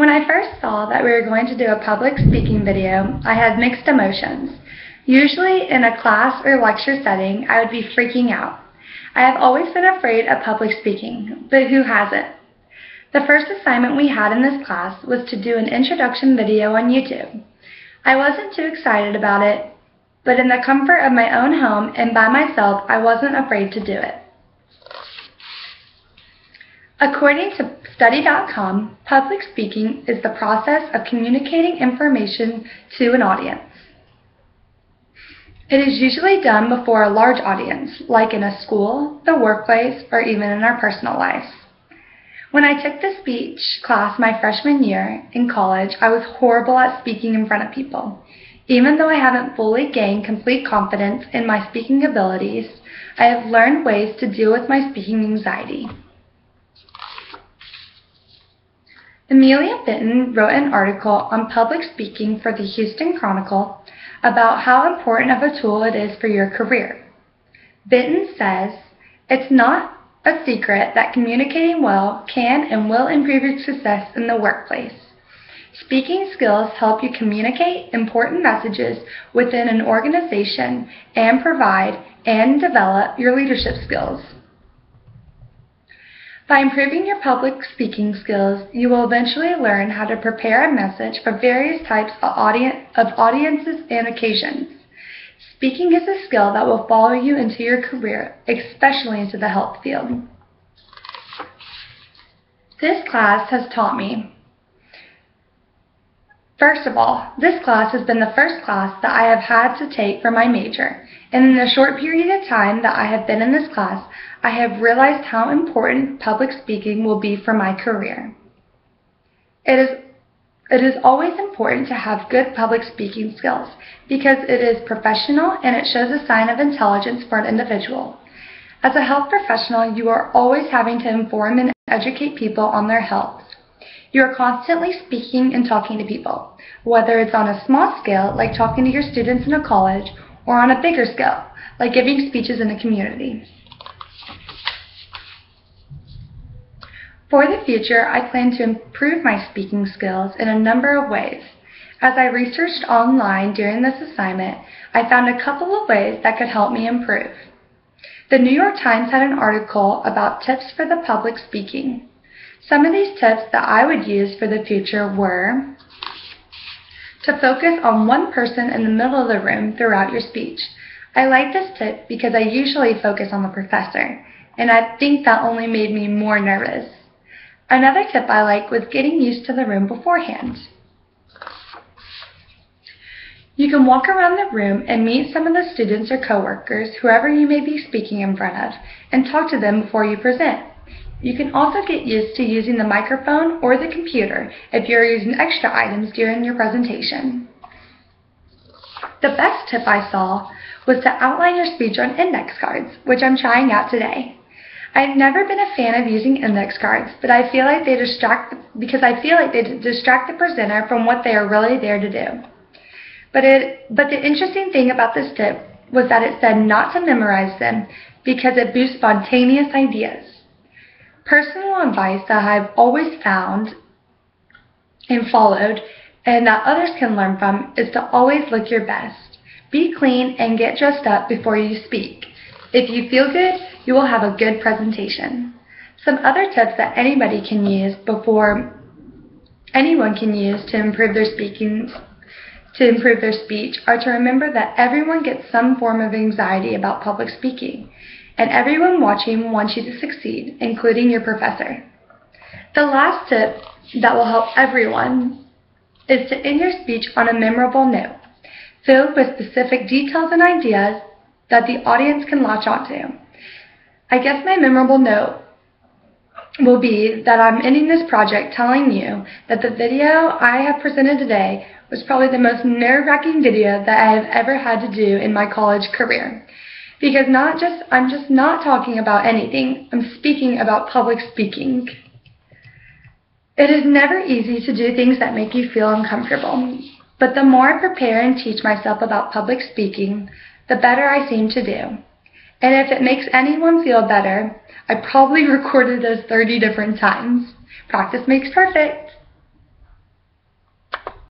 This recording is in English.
When I first saw that we were going to do a public speaking video, I had mixed emotions. Usually in a class or lecture setting, I would be freaking out. I have always been afraid of public speaking, but who hasn't? The first assignment we had in this class was to do an introduction video on YouTube. I wasn't too excited about it, but in the comfort of my own home and by myself, I wasn't afraid to do it. According to Study.com, public speaking is the process of communicating information to an audience. It is usually done before a large audience, like in a school, the workplace, or even in our personal lives. When I took the speech class my freshman year in college, I was horrible at speaking in front of people. Even though I haven't fully gained complete confidence in my speaking abilities, I have learned ways to deal with my speaking anxiety. Amelia Bitton wrote an article on public speaking for the Houston Chronicle about how important of a tool it is for your career. Bitton says, "It's not a secret that communicating well can and will improve your success in the workplace. Speaking skills help you communicate important messages within an organization and provide and develop your leadership skills. By improving your public speaking skills, you will eventually learn how to prepare a message for various types of audiences and occasions. Speaking is a skill that will follow you into your career, especially into the health field." This class has taught me. First of all, this class has been the first class that I have had to take for my major, and in the short period of time that I have been in this class, I have realized how important public speaking will be for my career. It is always important to have good public speaking skills because it is professional and it shows a sign of intelligence for an individual. As a health professional, you are always having to inform and educate people on their health. You are constantly speaking and talking to people, whether it's on a small scale, like talking to your students in a college, or on a bigger scale, like giving speeches in a community. For the future, I plan to improve my speaking skills in a number of ways. As I researched online during this assignment, I found a couple of ways that could help me improve. The New York Times had an article about tips for the public speaking. Some of these tips that I would use for the future were to focus on one person in the middle of the room throughout your speech. I like this tip because I usually focus on the professor, and I think that only made me more nervous. Another tip I like was getting used to the room beforehand. You can walk around the room and meet some of the students or coworkers, whoever you may be speaking in front of, and talk to them before you present. You can also get used to using the microphone or the computer if you're using extra items during your presentation. The best tip I saw was to outline your speech on index cards, which I'm trying out today. I've never been a fan of using index cards, but I feel like they distract the presenter from what they are really there to do. But the interesting thing about this tip was that it said not to memorize them because it boosts spontaneous ideas. Personal advice that I've always found and followed and that others can learn from is to always look your best. Be clean and get dressed up before you speak. If you feel good, you will have a good presentation. Some other tips that anyone can use to improve their speech are to remember that everyone gets some form of anxiety about public speaking, and everyone watching wants you to succeed, including your professor. The last tip that will help everyone is to end your speech on a memorable note, filled with specific details and ideas that the audience can latch onto. I guess my memorable note will be that I'm ending this project telling you that the video I have presented today was probably the most nerve-wracking video that I have ever had to do in my college career. Because I'm just not talking about anything, I'm speaking about public speaking. It is never easy to do things that make you feel uncomfortable, but the more I prepare and teach myself about public speaking, the better I seem to do. And if it makes anyone feel better, I probably recorded those 30 different times. Practice makes perfect.